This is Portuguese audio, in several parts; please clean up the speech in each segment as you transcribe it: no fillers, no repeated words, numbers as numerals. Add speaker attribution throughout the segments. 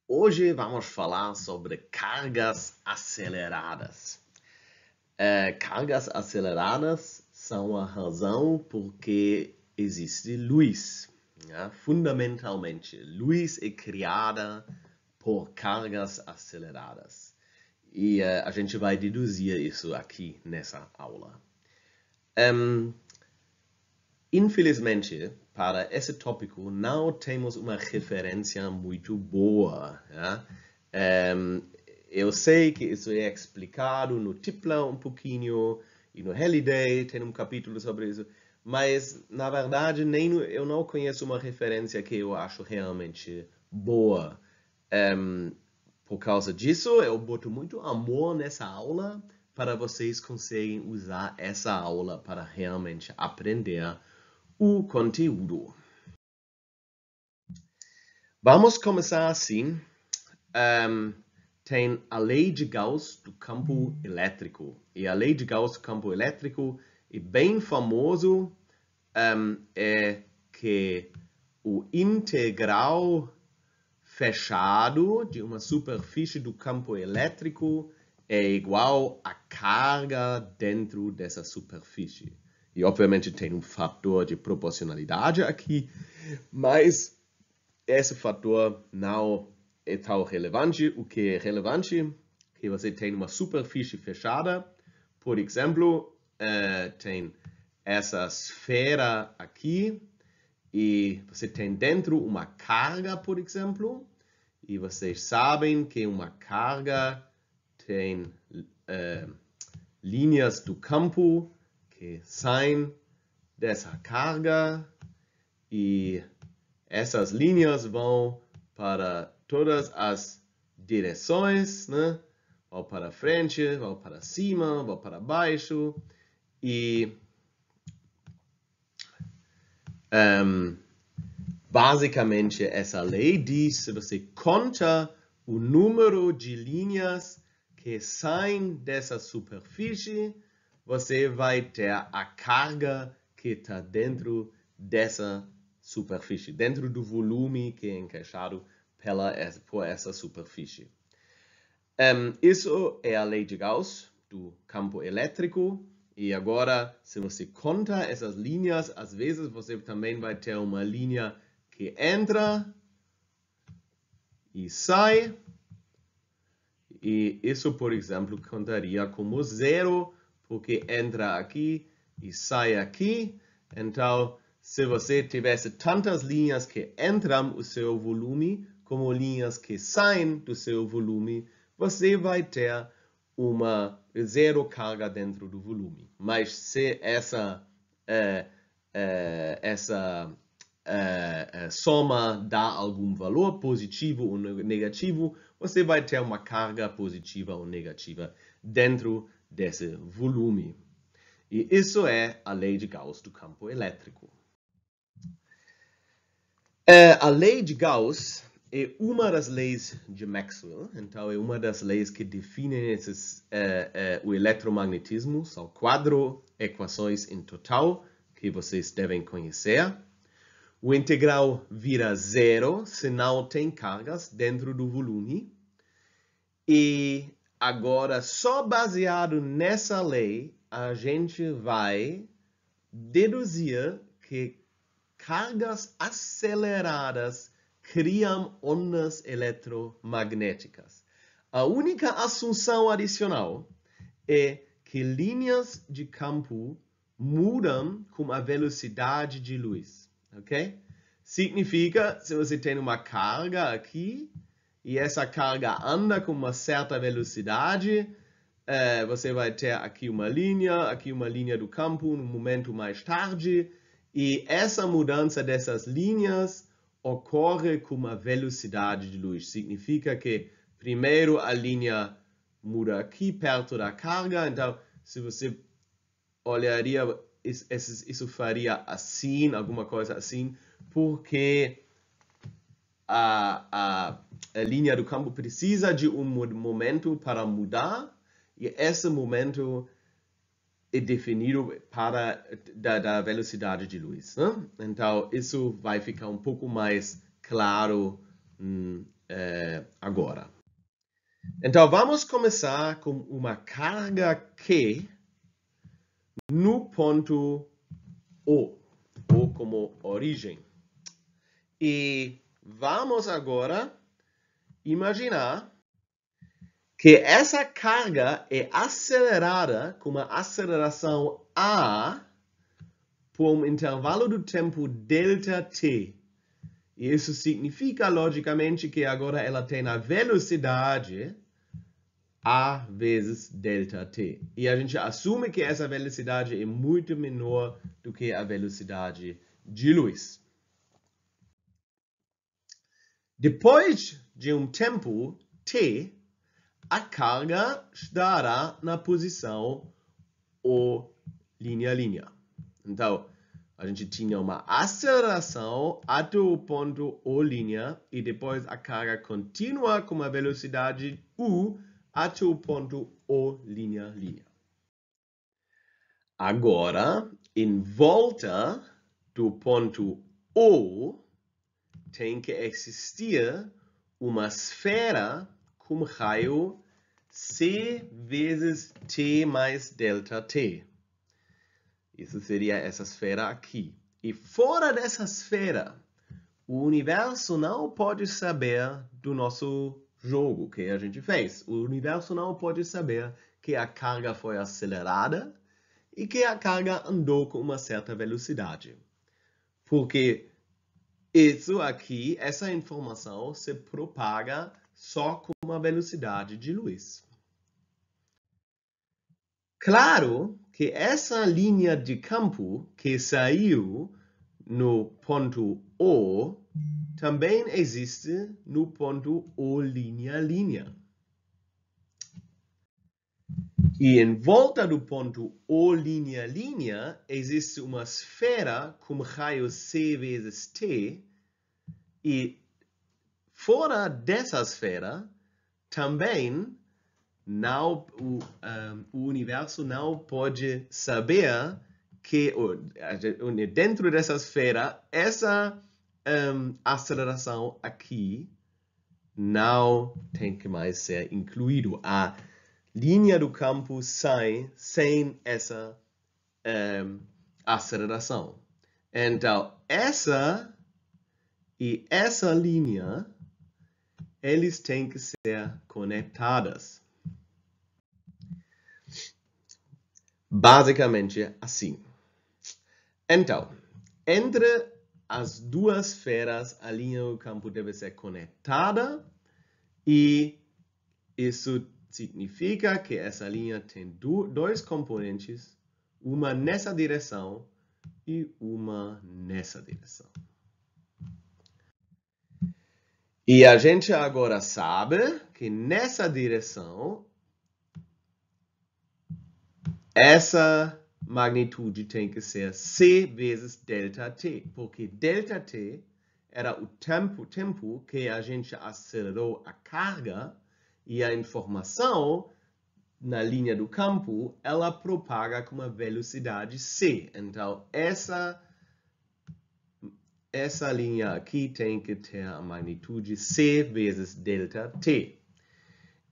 Speaker 1: Hoje vamos falar sobre cargas aceleradas. Cargas aceleradas são a razão por que existe luz. Né? Fundamentalmente, luz é criada por cargas aceleradas. E a gente vai deduzir isso aqui nessa aula. Infelizmente, para esse tópico, não temos uma referência muito boa. Ja? Eu sei que isso é explicado no Tipler um pouquinho, e no Halliday tem um capítulo sobre isso, mas, na verdade, eu não conheço uma referência que eu acho realmente boa. Por causa disso, eu boto muito amor nessa aula para vocês conseguirem usar essa aula para realmente aprender o conteúdo. Vamos começar assim. Tem a lei de Gauss do campo elétrico. E a lei de Gauss do campo elétrico é bem famoso. É que o integral fechado de uma superfície do campo elétrico é igual à carga dentro dessa superfície. E obviamente tem um fator de proporcionalidade aqui, mas esse fator não é tão relevante. O que é relevante é que você tem uma superfície fechada. Por exemplo, tem essa esfera aqui e você tem dentro uma carga, por exemplo. E vocês sabem que uma carga tem linhas do campo que saem dessa carga e essas linhas vão para todas as direções, né? Vão para frente, vão para cima, vão para baixo e basicamente essa lei diz se você conta o número de linhas que saem dessa superfície, você vai ter a carga que está dentro dessa superfície, dentro do volume que é encaixado por essa superfície. Isso é a lei de Gauss do campo elétrico. E agora, se você conta essas linhas, às vezes você também vai ter uma linha que entra e sai. E isso, por exemplo, contaria como zero, porque entra aqui e sai aqui. Então, se você tivesse tantas linhas que entram no seu volume, como linhas que saem do seu volume, você vai ter uma zero carga dentro do volume. Mas se essa soma dá algum valor positivo ou negativo, você vai ter uma carga positiva ou negativa dentro desse volume. E isso é a lei de Gauss do campo elétrico. A lei de Gauss é uma das leis de Maxwell, então é uma das leis que definem o eletromagnetismo. São 4 equações em total que vocês devem conhecer. O integral vira zero se não tem cargas dentro do volume. E agora, só baseado nessa lei, a gente vai deduzir que cargas aceleradas criam ondas eletromagnéticas. A única assunção adicional é que linhas de campo mudam com a velocidade de luz, ok? Significa, se você tem uma carga aqui, e essa carga anda com uma certa velocidade, você vai ter aqui uma linha do campo, no momento mais tarde, e essa mudança dessas linhas ocorre com uma velocidade de luz. Significa que primeiro a linha muda aqui perto da carga, então se você olharia, isso faria assim, alguma coisa assim, porque a linha do campo precisa de um momento para mudar, e esse momento é definido da velocidade de luz. Né? Então, isso vai ficar um pouco mais claro agora. Então, vamos começar com uma carga Q no ponto O como origem. E vamos agora imaginar que essa carga é acelerada com uma aceleração A por um intervalo do tempo ΔT. E isso significa, logicamente, que agora ela tem a velocidade A vezes ΔT. E a gente assume que essa velocidade é muito menor do que a velocidade de luz. Depois de um tempo t, a carga estará na posição O'. Então, a gente tinha uma aceleração até o ponto O' e depois a carga continua com uma velocidade U até o ponto O'. Agora, em volta do ponto O, tem que existir uma esfera com raio C vezes T mais ΔT. Isso seria essa esfera aqui. E fora dessa esfera, o universo não pode saber do nosso jogo que a gente fez. O universo não pode saber que a carga foi acelerada e que a carga andou com uma certa velocidade. Porque isso aqui, essa informação se propaga só com uma velocidade de luz. Claro que essa linha de campo que saiu no ponto O também existe no ponto O'. E em volta do ponto O', existe uma esfera com raio C vezes T. E fora dessa esfera, também o universo não pode saber que dentro dessa esfera, essa aceleração aqui não tem que mais ser incluído. A linha do campo sai sem essa aceleração. Então, essa e essa linha, eles têm que ser conectadas. Basicamente assim. Então, entre as duas esferas, a linha do campo deve ser conectada e isso significa que essa linha tem dois componentes, uma nessa direção e uma nessa direção. E a gente agora sabe que nessa direção, essa magnitude tem que ser C vezes ΔT, porque ΔT era o tempo que a gente acelerou a carga e a informação na linha do campo, ela propaga com uma velocidade C. Então, essa linha aqui tem que ter a magnitude C vezes ΔT.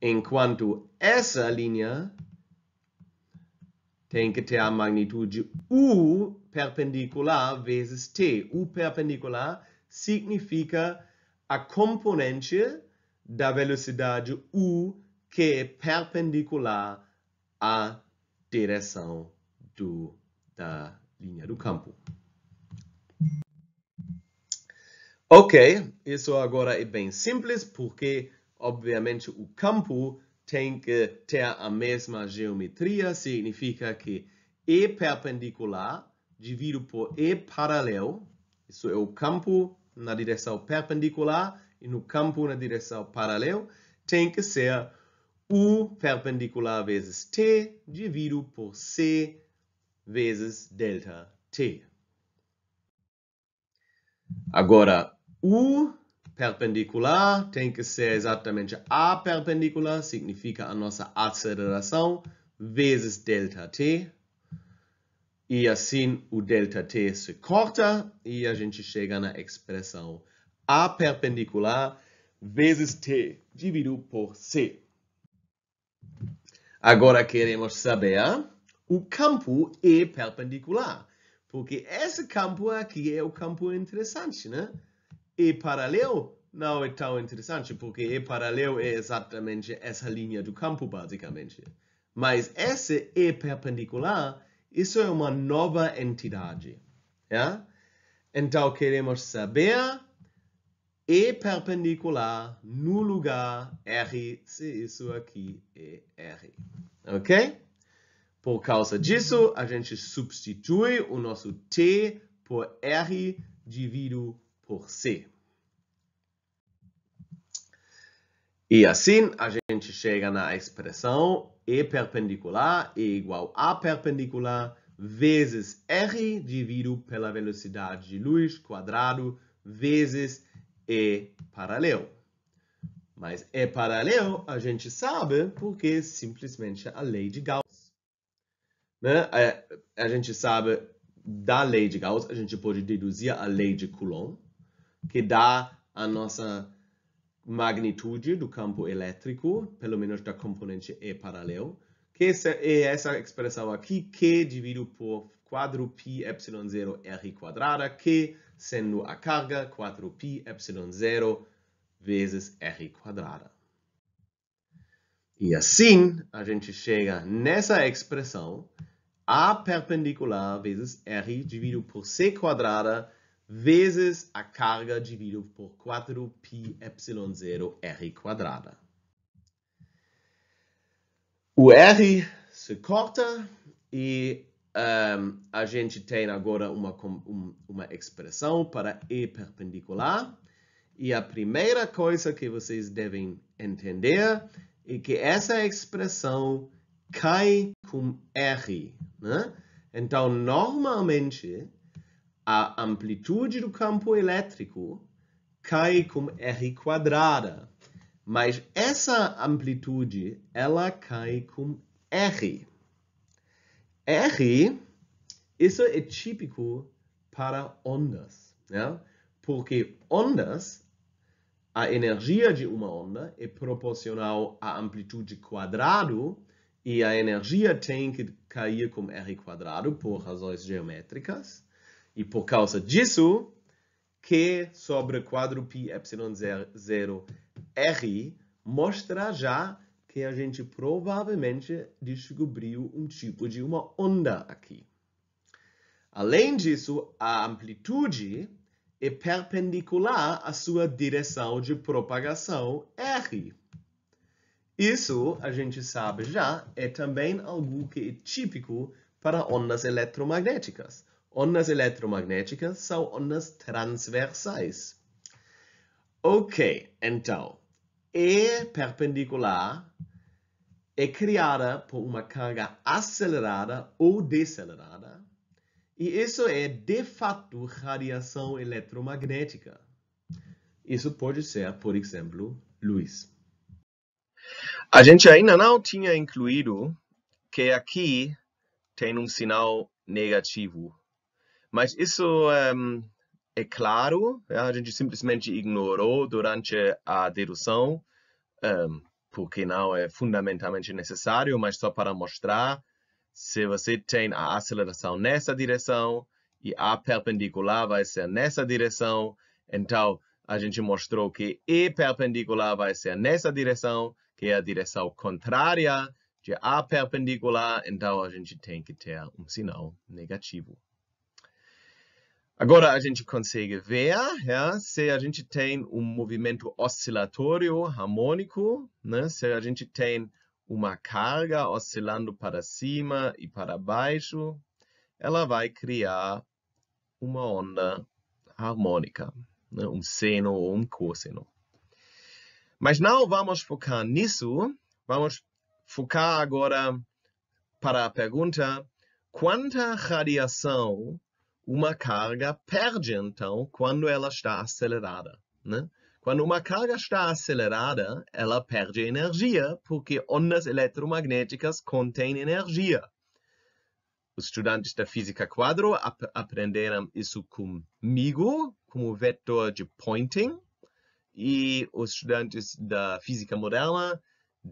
Speaker 1: Enquanto essa linha tem que ter a magnitude U perpendicular vezes T. U perpendicular significa a componente da velocidade U que é perpendicular à direção da linha do campo. Ok, isso agora é bem simples porque, obviamente, o campo tem que ter a mesma geometria, significa que E perpendicular dividido por E paralelo, isso é o campo na direção perpendicular e no campo na direção paralela, tem que ser U perpendicular vezes T dividido por C vezes ΔT. Agora, U perpendicular tem que ser exatamente A perpendicular, significa a nossa aceleração, vezes ΔT. E assim o ΔT se corta e a gente chega na expressão A perpendicular vezes T dividido por C. Agora queremos saber o campo E perpendicular, porque esse campo aqui é o campo interessante, né? E paralelo não é tão interessante, porque E paralelo é exatamente essa linha do campo, basicamente. Mas esse E perpendicular, isso é uma nova entidade. Yeah? Então, queremos saber E perpendicular no lugar R, se isso aqui é R. Ok? Por causa disso, a gente substitui o nosso T por R dividido por C. E assim, a gente chega na expressão E perpendicular é igual a perpendicular vezes R dividido pela velocidade de luz quadrado vezes E paralelo. Mas E paralelo a gente sabe porque simplesmente a lei de Gauss. Né? A gente sabe da lei de Gauss, a gente pode deduzir a lei de Coulomb, que dá a nossa magnitude do campo elétrico, pelo menos da componente E paralelo, que é essa expressão aqui, Q dividido por 4π epsilon 0 R quadrada, Q sendo a carga, 4π epsilon 0 vezes R quadrada. E assim, a gente chega nessa expressão, A perpendicular vezes R dividido por C quadrada vezes a carga dividido por 4π epsilon 0 R quadrada. O R se corta e a gente tem agora uma expressão para E perpendicular. E a primeira coisa que vocês devem entender é que essa expressão cai com R. Né? Então, normalmente, a amplitude do campo elétrico cai com R quadrada. Mas essa amplitude, ela cai com R. R, isso é típico para ondas. Né? Porque ondas, a energia de uma onda é proporcional à amplitude quadrado e a energia tem que cair com R quadrado por razões geométricas. E por causa disso, Q sobre 4π epsilon 0 R mostra já que a gente provavelmente descobriu um tipo de uma onda aqui. Além disso, a amplitude é perpendicular à sua direção de propagação R. Isso, a gente sabe já, é também algo que é típico para ondas eletromagnéticas. Ondas eletromagnéticas são ondas transversais. Ok, então, E perpendicular é criada por uma carga acelerada ou decelerada. E isso é, de fato, radiação eletromagnética. Isso pode ser, por exemplo, luz. A gente ainda não tinha incluído que aqui tem um sinal negativo. Mas isso é claro, a gente simplesmente ignorou durante a dedução, porque não é fundamentalmente necessário, mas só para mostrar, se você tem a aceleração nessa direção e a perpendicular vai ser nessa direção, então a gente mostrou que E perpendicular vai ser nessa direção, que é a direção contrária de A perpendicular, então a gente tem que ter um sinal negativo. Agora a gente consegue ver se a gente tem um movimento oscilatório harmônico, né? Se a gente tem uma carga oscilando para cima e para baixo, ela vai criar uma onda harmônica, né? Um seno ou um cosseno. Mas não vamos focar nisso, vamos focar agora para a pergunta: quanta radiação uma carga perde, então, quando ela está acelerada? Né? Quando uma carga está acelerada, ela perde energia, porque ondas eletromagnéticas contêm energia. Os estudantes da física quadro aprenderam isso comigo, como vetor de Poynting. e os estudantes da física moderna,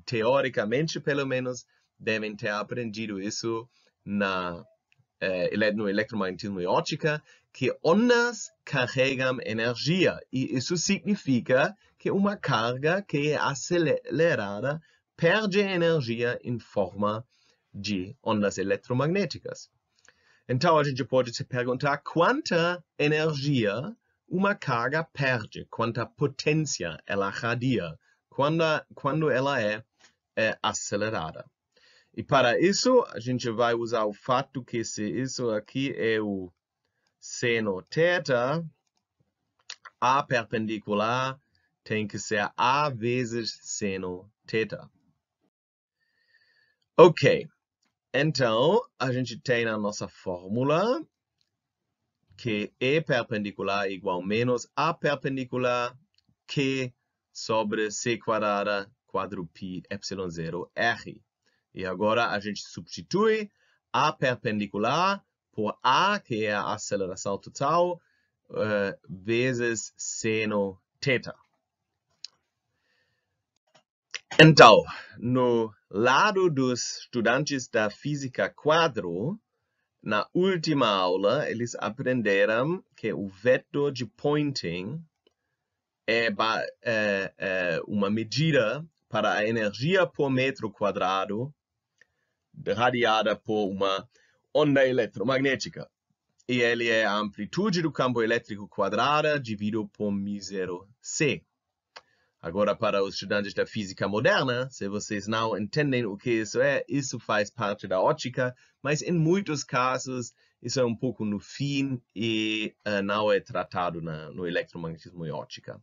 Speaker 1: teoricamente, pelo menos, devem ter aprendido isso no eletromagnetismo e ótica, que ondas carregam energia, e isso significa que uma carga que é acelerada perde energia em forma de ondas eletromagnéticas. Então, a gente pode se perguntar quanta energia uma carga perde, quanta potência ela radia quando ela é acelerada. E para isso, a gente vai usar o fato que se isso aqui é o seno θ, A perpendicular tem que ser A vezes seno θ. Ok, então a gente tem a nossa fórmula que E perpendicular é igual a menos A perpendicular Q sobre C quadrada quadro π epsilon 0 R. E agora a gente substitui A perpendicular por A, que é a aceleração total, vezes seno θ. Então, no lado dos estudantes da física quadro, na última aula, eles aprenderam que o vetor de Poynting é uma medida para a energia por metro quadrado radiada por uma onda eletromagnética. E ele é a amplitude do campo elétrico quadrada dividido por μ0c. Agora, para os estudantes da física moderna, se vocês não entendem o que isso faz parte da ótica, mas em muitos casos isso é um pouco no fim e não é tratado no eletromagnetismo e ótica.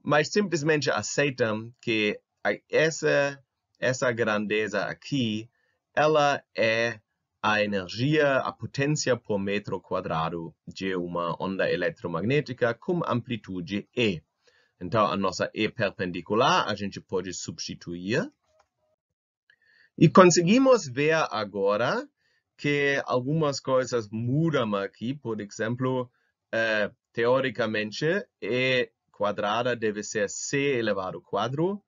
Speaker 1: Mas simplesmente aceitam que essa grandeza aqui, ela é a energia, a potência por metro quadrado de uma onda eletromagnética com amplitude E. Então, a nossa E perpendicular a gente pode substituir. E conseguimos ver agora que algumas coisas mudam aqui. Por exemplo, teoricamente, E quadrada deve ser C elevado ao quadrado.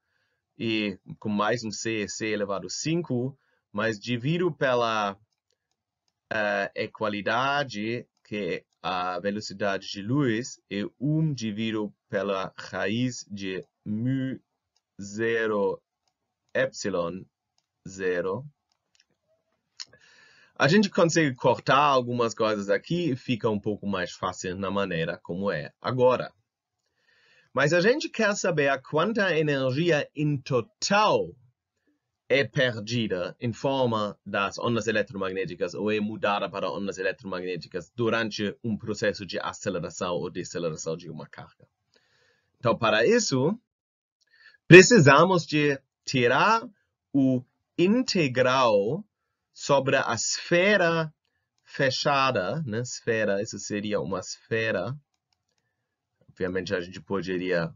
Speaker 1: E com mais um C é C elevado a 5. Mas divido pela equalidade, que a velocidade de luz é 1 dividido pela raiz de μ0 epsilon 0. A gente consegue cortar algumas coisas aqui e fica um pouco mais fácil na maneira como é agora. Mas a gente quer saber quanta energia em total é perdida em forma das ondas eletromagnéticas ou é mudada para ondas eletromagnéticas durante um processo de aceleração ou deceleração de uma carga. Então, para isso, precisamos de tirar o integral sobre a esfera fechada, né? Esfera, isso seria uma esfera. Obviamente, a gente poderia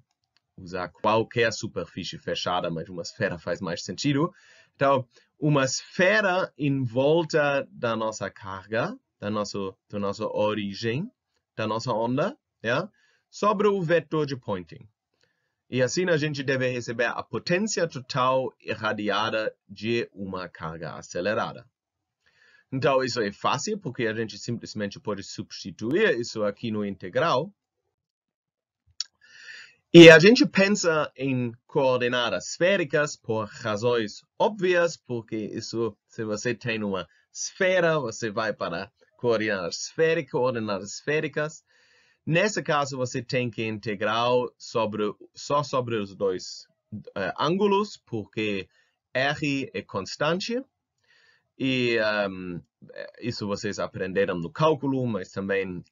Speaker 1: usar qualquer superfície fechada, mas uma esfera faz mais sentido. Então, uma esfera em volta da nossa carga, da nossa origem, da nossa onda, sobre o vetor de Poynting. E assim a gente deve receber a potência total irradiada de uma carga acelerada. Então, isso é fácil, porque a gente simplesmente pode substituir isso aqui no integral. E a gente pensa em coordenadas esféricas por razões óbvias, porque isso, se você tem uma esfera, você vai para coordenadas esféricas. Nesse caso, você tem que integrar só sobre os dois ângulos, porque R é constante. E isso vocês aprenderam no cálculo, mas também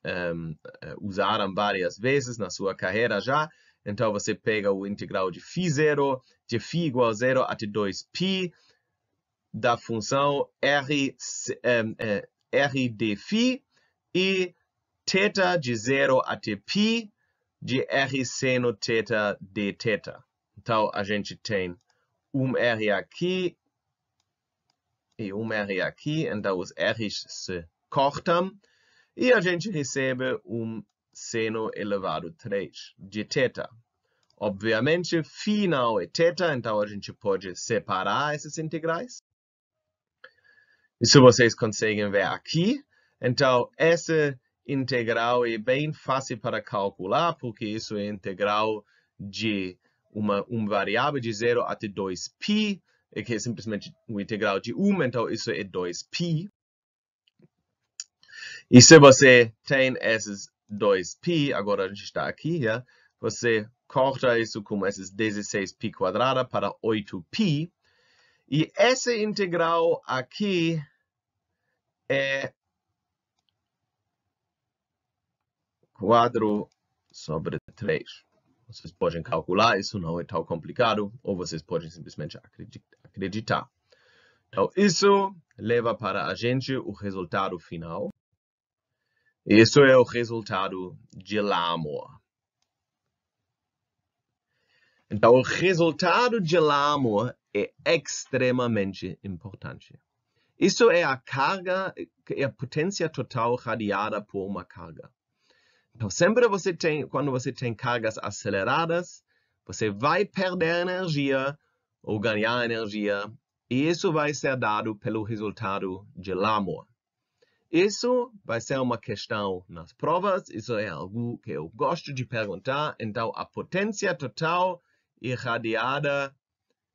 Speaker 1: usaram várias vezes na sua carreira já. Então, você pega o integral de φ0, de φ igual a 0 até 2π, da função R de φ, e θ de 0 até π, de R seno θ de θ. Então, a gente tem R aqui e R aqui. Então, os R's se cortam. E a gente recebe seno elevado a 3 de θ. Obviamente, φ não é θ, então a gente pode separar esses integrais. Isso vocês conseguem ver aqui. Então, essa integral é bem fácil para calcular, porque isso é integral de uma variável de 0 até 2π, que é simplesmente uma integral de 1, então isso é 2π. E se você tem esses 2π, agora a gente está aqui, você corta isso com esses 16π quadrada para 8π. E essa integral aqui é 4 sobre 3. Vocês podem calcular, isso não é tão complicado, ou vocês podem simplesmente acreditar. Então, isso leva para a gente o resultado final. Isso é o resultado de Larmor. Então, o resultado de Larmor é extremamente importante. Isso é a carga, é a potência total radiada por uma carga. Então, sempre quando você tem cargas aceleradas, você vai perder energia ou ganhar energia, e isso vai ser dado pelo resultado de Larmor. Isso vai ser uma questão nas provas, isso é algo que eu gosto de perguntar. Então, a potência total irradiada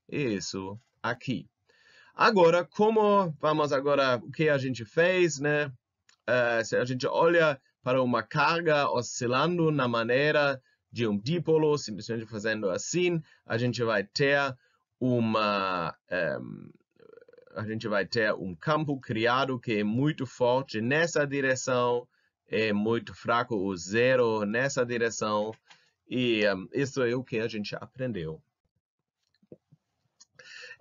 Speaker 1: é isso aqui. Agora, o que a gente fez, né? Se a gente olha para uma carga oscilando na maneira de um dipolo, simplesmente fazendo assim, a gente vai ter um campo criado que é muito forte nessa direção, é muito fraco o zero nessa direção, e isso é o que a gente aprendeu.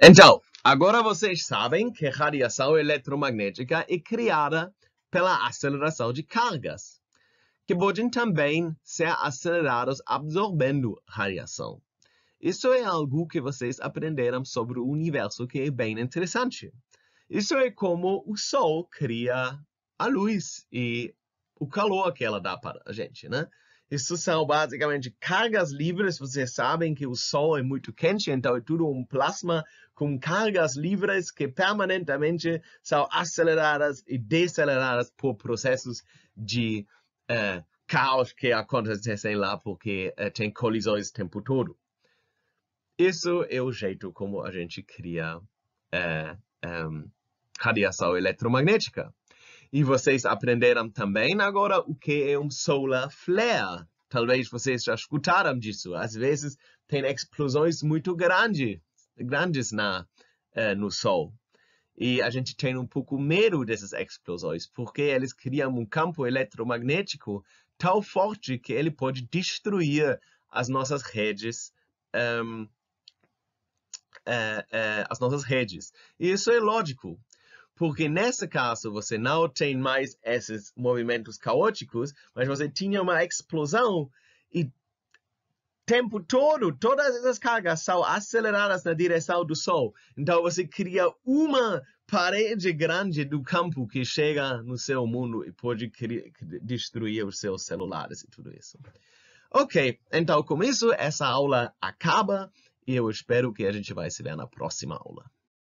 Speaker 1: Então, agora vocês sabem que radiação eletromagnética é criada pela aceleração de cargas, que podem também ser aceleradas absorvendo radiação. Isso é algo que vocês aprenderam sobre o universo que é bem interessante. Isso é como o Sol cria a luz e o calor que ela dá para a gente, né? Isso são basicamente cargas livres. Vocês sabem que o Sol é muito quente, então é tudo um plasma com cargas livres que permanentemente são aceleradas e deceleradas por processos de caos que acontecem lá, porque tem colisões o tempo todo. Isso é o jeito como a gente cria radiação eletromagnética. E vocês aprenderam também agora o que é um solar flare. Talvez vocês já escutaram disso. Às vezes tem explosões muito grandes no Sol. E a gente tem um pouco medo dessas explosões, porque eles criam um campo eletromagnético tão forte que ele pode destruir as nossas redes. E isso é lógico. Porque nesse caso você não tem mais esses movimentos caóticos, mas você tinha uma explosão e o tempo todo, todas essas cargas são aceleradas na direção do Sol. Então você cria uma parede grande do campo que chega no seu mundo e pode destruir os seus celulares e tudo isso. Ok, então com isso essa aula acaba e eu espero que a gente vai se ver na próxima aula.